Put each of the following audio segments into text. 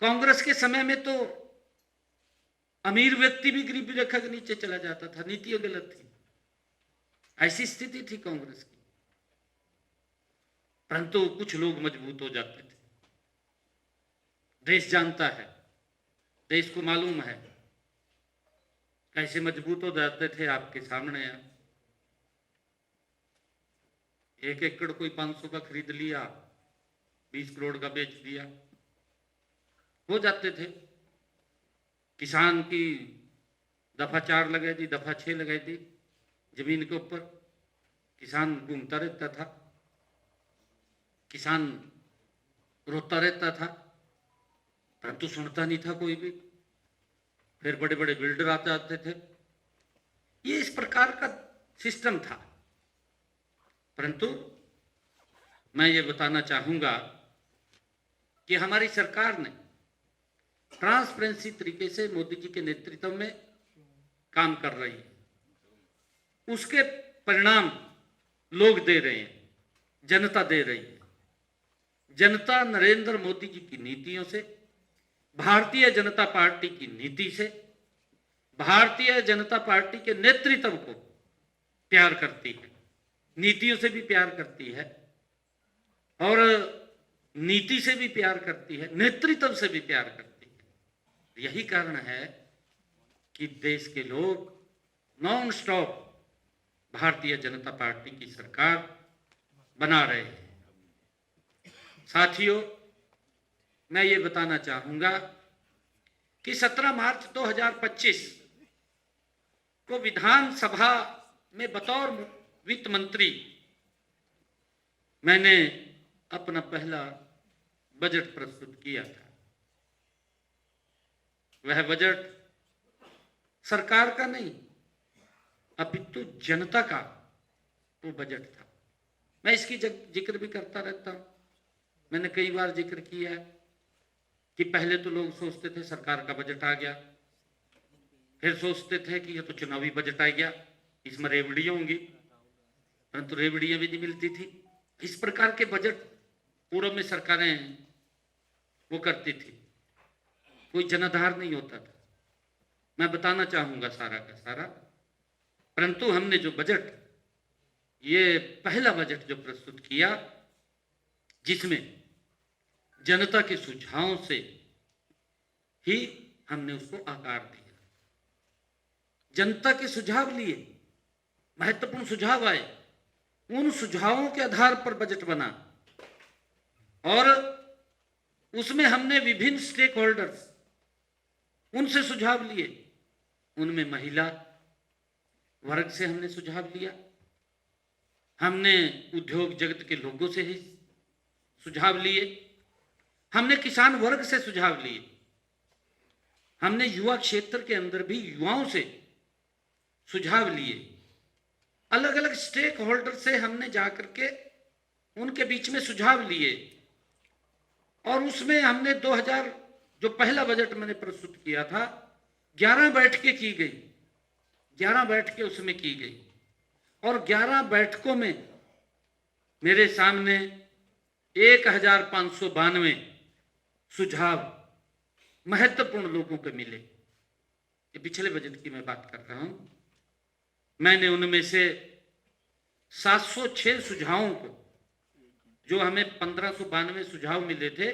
कांग्रेस के समय में तो अमीर व्यक्ति भी गरीबी रेखा के नीचे चला जाता था, नीतियां गलत थी, ऐसी स्थिति थी कांग्रेस की। परंतु कुछ लोग मजबूत हो जाते थे। देश जानता है, देश को मालूम है कैसे मजबूत हो जाते थे। आपके सामने है, 1 एकड़ कोई 500 का खरीद लिया, 20 करोड़ का बेच दिया, हो जाते थे। किसान की दफा 4 लगाई दी, दफा 6 लगाई दी जमीन के ऊपर, किसान घूमता रहता था, किसान रोता रहता था, परंतु सुनता नहीं था कोई भी। फिर बड़े बड़े बिल्डर आते थे। ये इस प्रकार का सिस्टम था। परंतु मैं ये बताना चाहूंगा कि हमारी सरकार ने ट्रांसपेरेंसी तरीके से मोदी जी के नेतृत्व में काम कर रही है। उसके परिणाम लोग दे रहे हैं, जनता दे रही है। जनता नरेंद्र मोदी जी की नीतियों से, भारतीय जनता पार्टी की नीति से, भारतीय जनता पार्टी के नेतृत्व को प्यार करती है, नीतियों से भी प्यार करती है और नीति से भी प्यार करती है, नेतृत्व से भी प्यार करती है। यही कारण है कि देश के लोग non stop Bharatiya Janata party की सरकार बना रहे हैं। साथियों, मैं ये बताना चाहूंगा कि 17 मार्च 2025 को विधानसभा में बतौर वित्त मंत्री मैंने अपना पहला बजट प्रस्तुत किया था। वह बजट सरकार का नहीं, अपितु जनता का वो बजट था। मैं इसकी जिक्र भी करता रहता हूं। मैंने कई बार जिक्र किया है कि पहले तो लोग सोचते थे सरकार का बजट आ गया, फिर सोचते थे कि ये तो चुनावी बजट आ गया, इसमें रेवड़ियां होंगी, परंतु रेवड़ियां भी नहीं मिलती थी। इस प्रकार के बजट पूर्व में सरकारें वो करती थी, कोई जनाधार नहीं होता था। मैं बताना चाहूंगा सारा का सारा। परंतु हमने जो बजट, ये पहला बजट जो प्रस्तुत किया, जिसमें जनता के सुझावों से ही हमने उसको आकार दिया। जनता के सुझाव लिए, महत्वपूर्ण सुझाव आए, उन सुझावों के आधार पर बजट बना और उसमें हमने विभिन्न स्टेक होल्डर्स, उनसे सुझाव लिए। उनमें महिला वर्ग से हमने सुझाव लिया, हमने उद्योग जगत के लोगों से ही सुझाव लिए, हमने किसान वर्ग से सुझाव लिए, हमने युवा क्षेत्र के अंदर भी युवाओं से सुझाव लिए। अलग अलग स्टेक होल्डर से हमने जाकर के उनके बीच में सुझाव लिए और उसमें हमने 2000 जो पहला बजट मैंने प्रस्तुत किया था, 11 बैठकें की गई, 11 बैठकें उसमें की गई और 11 बैठकों में मेरे सामने 1592 सुझाव महत्वपूर्ण लोगों को मिले। ये पिछले बजट की मैं बात कर रहा हूं। मैंने उनमें से 706 सुझावों को, जो हमें 1592 सुझाव मिले थे,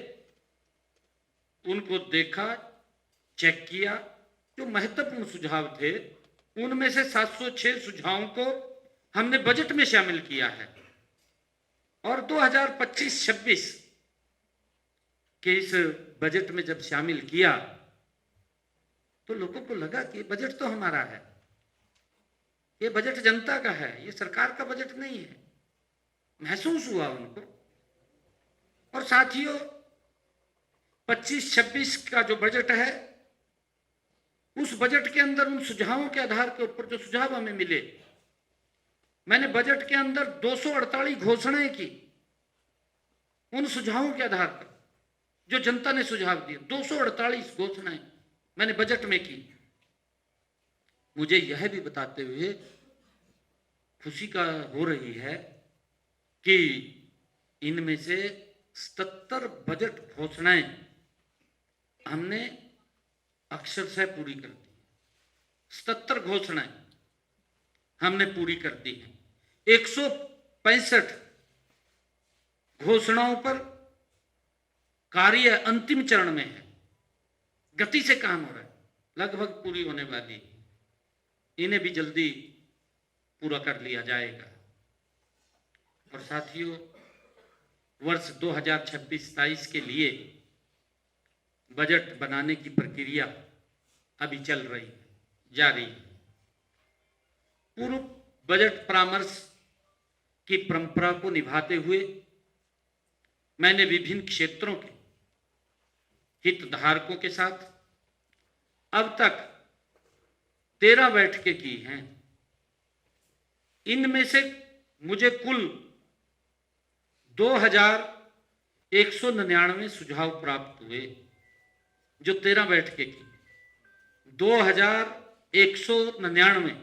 उनको देखा, चेक किया। जो महत्वपूर्ण सुझाव थे उनमें से 706 सुझावों को हमने बजट में शामिल किया है और 2025-26 के इस बजट में जब शामिल किया तो लोगों को लगा कि बजट तो हमारा है, ये बजट जनता का है, ये सरकार का बजट नहीं है। महसूस हुआ उनको। और साथियों, 25-26 का जो बजट है, उस बजट के अंदर उन सुझावों के आधार के ऊपर जो सुझाव हमें मिले, मैंने बजट के अंदर 248 घोषणाएं की उन सुझावों के आधार पर जो जनता ने सुझाव दिए। 248 घोषणाएं मैंने बजट में की। मुझे यह भी बताते हुए खुशी का हो रही है कि इनमें से 77 बजट घोषणाएं हमने अक्षरशः पूरी कर दी। 77 घोषणाएं हमने पूरी कर दी हैं। 165 घोषणाओं पर कार्य अंतिम चरण में है, गति से काम हो रहा है, लगभग पूरी होने वाली है। इन्हें भी जल्दी पूरा कर लिया जाएगा। और साथियों, वर्ष 2026-27 के लिए बजट बनाने की प्रक्रिया अभी चल रही है, जारी है। पूर्व बजट परामर्श की परंपरा को निभाते हुए मैंने विभिन्न क्षेत्रों के हितधारकों के साथ अब तक 13 बैठकें की हैं। इनमें से मुझे कुल 2199 सुझाव प्राप्त हुए, जो 13 बैठकें की। 2199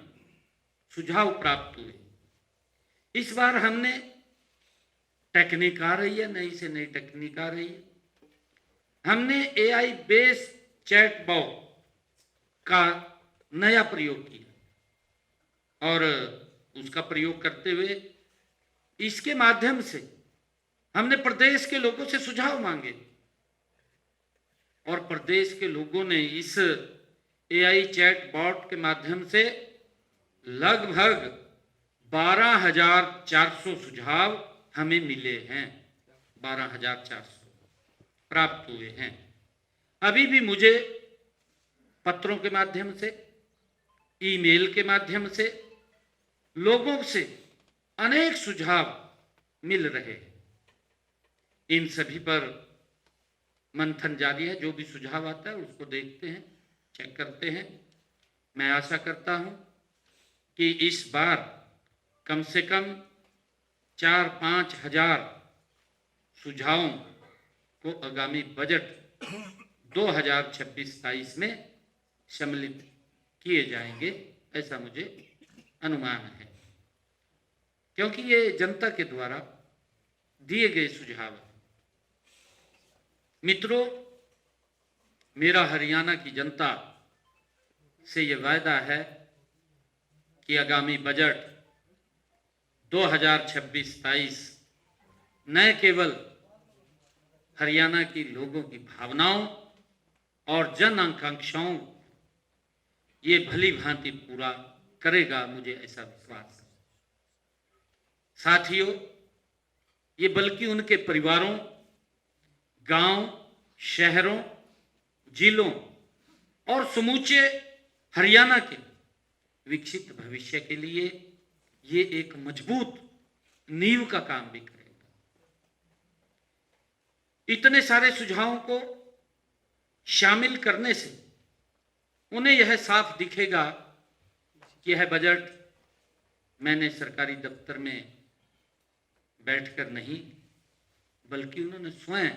सुझाव प्राप्त हुए। इस बार हमने टेक्निक आ रही है, नई से नई टेक्निक आ रही है। हमने AI बेस्ड चैटबॉट का नया प्रयोग किया और उसका प्रयोग करते हुए इसके माध्यम से हमने प्रदेश के लोगों से सुझाव मांगे और प्रदेश के लोगों ने इस AI चैटबॉट के माध्यम से लगभग 12,400 सुझाव हमें मिले हैं। 12,400 प्राप्त हुए हैं। अभी भी मुझे पत्रों के माध्यम से, ईमेल के माध्यम से लोगों से अनेक सुझाव मिल रहे हैं। इन सभी पर मंथन जारी है। जो भी सुझाव आता है उसको देखते हैं, चेक करते हैं। मैं आशा करता हूं कि इस बार कम से कम 4-5 हजार सुझावों को आगामी बजट 2026-27 में सम्मिलित किए जाएंगे, ऐसा मुझे अनुमान है, क्योंकि ये जनता के द्वारा दिए गए सुझाव हैं। मित्रों, मेरा हरियाणा की जनता से ये वायदा है कि आगामी बजट 2026-27 न केवल हरियाणा के लोगों की भावनाओं और जन आकांक्षाओं ये भली भांति पूरा करेगा, मुझे ऐसा विश्वास है। साथियों, ये बल्कि उनके परिवारों, गांव, शहरों, जिलों और समूचे हरियाणा के विकसित भविष्य के लिए ये एक मजबूत नींव का काम भी करेगा। इतने सारे सुझावों को शामिल करने से उन्हें यह साफ दिखेगा कि यह बजट मैंने सरकारी दफ्तर में बैठकर नहीं, बल्कि उन्होंने स्वयं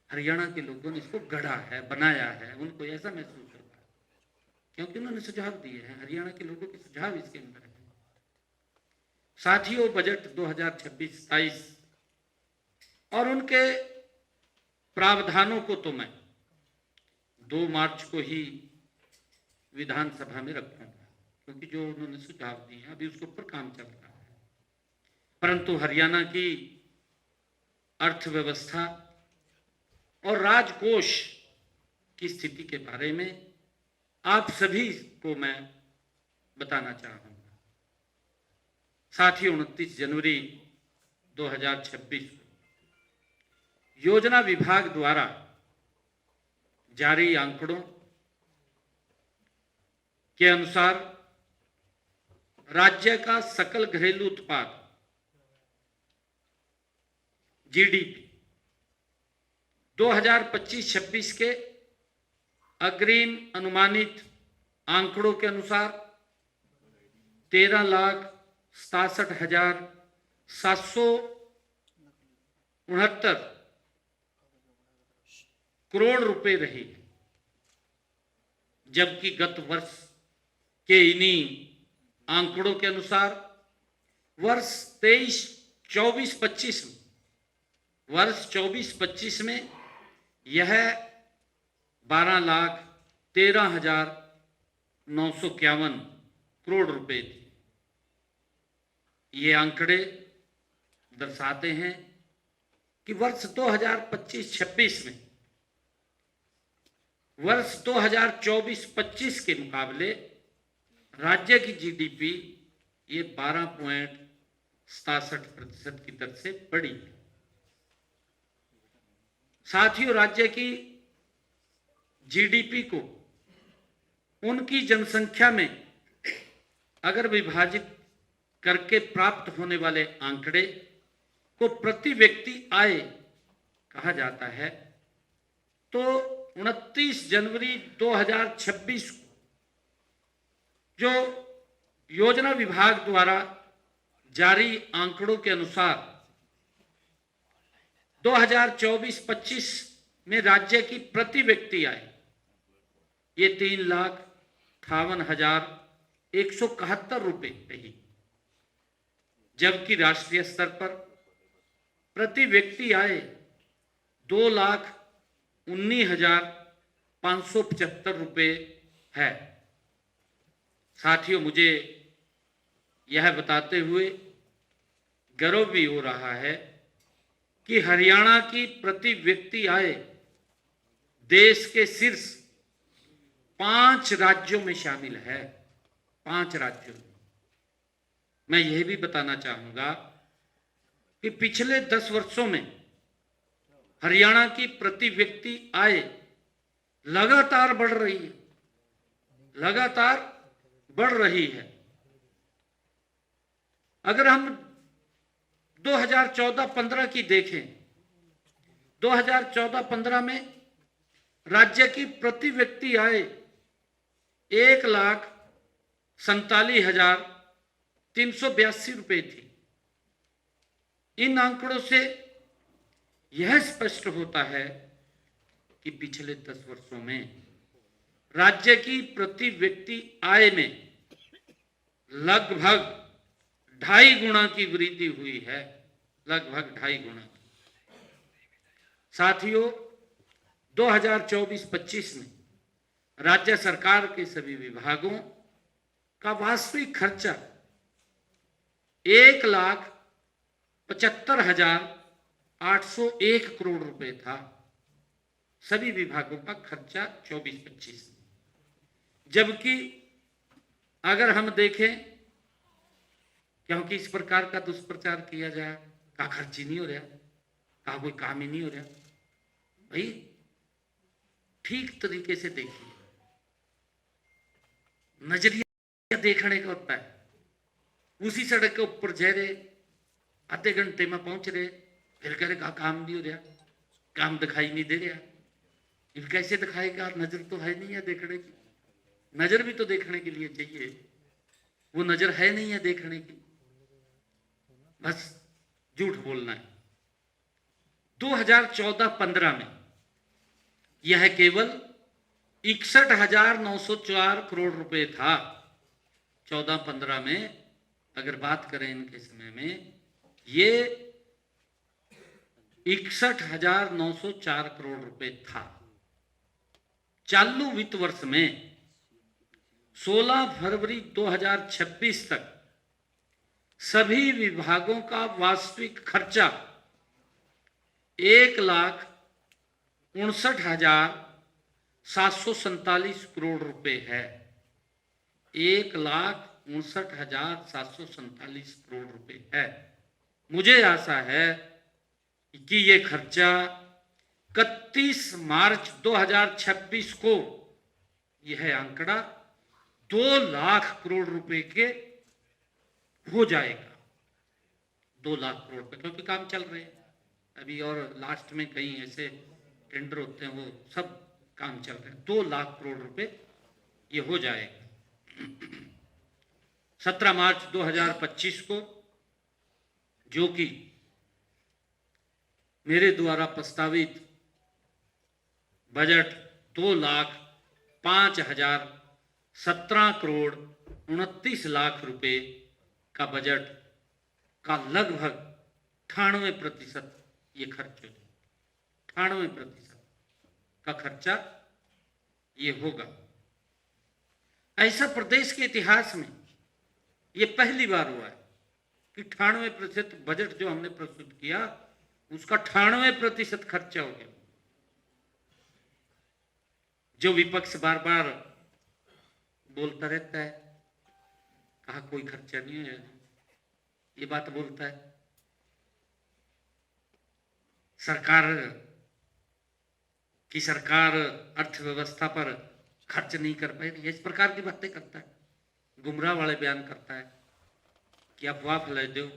हरियाणा के लोगों ने इसको गढ़ा है, बनाया है। उनको ऐसा महसूस होता है क्योंकि उन्होंने सुझाव दिए हैं, हरियाणा के लोगों के सुझाव इसके अंदर है। साथियों, बजट 2026-27 और उनके प्रावधानों को तो मैं 2 मार्च को ही विधानसभा में रखूंगा, क्योंकि जो उन्होंने सुझाव दिए हैं अभी उसके ऊपर काम चल रहा है। परंतु हरियाणा की अर्थव्यवस्था और राजकोष की स्थिति के बारे में आप सभी को मैं बताना चाहूंगा। साथियों, 29 जनवरी 2026 को योजना विभाग द्वारा जारी आंकड़ों के अनुसार राज्य का सकल घरेलू उत्पाद GDP 2025-26 के अग्रिम अनुमानित आंकड़ों के अनुसार 13,67,769 करोड़ रुपए रही, जबकि गत वर्ष के इन्हीं आंकड़ों के अनुसार वर्ष 24-25 में यह 12,13,951 करोड़ रुपए थी। ये आंकड़े दर्शाते हैं कि वर्ष 2025-26 में वर्ष 2024-25 के मुकाबले राज्य की जीडीपी ये 12.67% की दर से बढ़ी है। साथियों, राज्य की जीडीपी को उनकी जनसंख्या में अगर विभाजित करके प्राप्त होने वाले आंकड़े को प्रति व्यक्ति आय कहा जाता है, तो 29 जनवरी 2026 को जो योजना विभाग द्वारा जारी आंकड़ों के अनुसार 2024-25 में राज्य की प्रति व्यक्ति आय ये 3,58,171 रुपए रही, जबकि राष्ट्रीय स्तर पर प्रति व्यक्ति आय 2,19,575 रुपए है। साथियों, मुझे यह बताते हुए गर्व भी हो रहा है कि हरियाणा की प्रति व्यक्ति आय देश के शीर्ष 5 राज्यों में शामिल है। 5 राज्यों में। मैं यह भी बताना चाहूंगा कि पिछले 10 वर्षों में हरियाणा की प्रति व्यक्ति आय लगातार बढ़ रही है, लगातार बढ़ रही है। अगर हम 2014-15 की देखें, 2014-15 में राज्य की प्रति व्यक्ति आय 1,47,382 रुपए थी। इन आंकड़ों से यह स्पष्ट होता है कि पिछले 10 वर्षों में राज्य की प्रति व्यक्ति आय में लगभग 2.5 गुना की वृद्धि हुई है, लगभग 2.5 गुना। साथियों, 2024-25 में राज्य सरकार के सभी विभागों का वास्तविक खर्चा 1,75,801 करोड़ रुपए था। सभी विभागों का खर्चा 24-25 में। जबकि अगर हम देखें, क्योंकि इस प्रकार का दुष्प्रचार किया जाए, का खर्च ही नहीं हो रहा, का कोई काम ही नहीं हो रहा। भाई ठीक तरीके से देखिए, नजरिया देखने का होता है। उसी सड़क के ऊपर जा रहे, आधे घंटे में पहुंच रहे, फिर कह रहे का काम नहीं हो रहा, काम दिखाई नहीं दे रहा। फिर कैसे दिखाएगा? नजर तो है नहीं है देखने की। नजर भी तो देखने के लिए चाहिए, वो नजर है नहीं है देखने की, बस झूठ बोलना है। 2014-15 में यह केवल 61,904 करोड़ रुपए था। 14-15 में अगर बात करें इनके समय में, ये 61,904 करोड़ रुपए था। चालू वित्त वर्ष में 16 फरवरी 2026 तक सभी विभागों का वास्तविक खर्चा 1,59,747 करोड़ रुपए है। 1,59,747 करोड़ रुपए है। मुझे आशा है कि ये खर्चा 31 मार्च 2026 को यह आंकड़ा 2 लाख करोड़ रुपए के हो जाएगा। 2 लाख करोड़ रुपए, क्योंकि काम चल रहे हैं अभी, और लास्ट में कहीं ऐसे टेंडर होते हैं, वो सब काम चल रहे हैं। 2 लाख करोड़ रुपए ये हो जाएगा। 17 मार्च 2025 को, जो कि मेरे द्वारा प्रस्तावित बजट 2,05,017 करोड़ 29 लाख रुपए का बजट का लगभग 98% ये खर्च हो जाए। 98% का खर्चा ये होगा। ऐसा प्रदेश के इतिहास में ये पहली बार हुआ है कि 98% बजट जो हमने प्रस्तुत किया उसका 98% खर्चा हो गया। जो विपक्ष बार बार बोलता रहता है, कहा कोई खर्चा नहीं है, ये बात बोलता है। सरकार अर्थव्यवस्था पर खर्च नहीं कर पाएगी, इस प्रकार की बातें करता है, गुमराह वाले बयान करता है कि अफवाह फैला दो,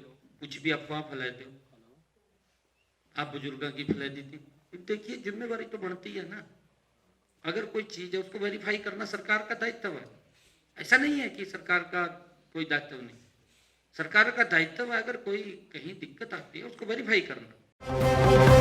कुछ भी अफवाह फैला दो, आप बुजुर्गों की फैला दी थी। देखिए जिम्मेवारी तो बनती है ना, अगर कोई चीज है उसको वेरीफाई करना सरकार का दायित्व है। ऐसा नहीं है कि सरकार का कोई दायित्व नहीं, सरकार का दायित्व है अगर कोई कहीं दिक्कत आती है उसको वेरीफाई करना।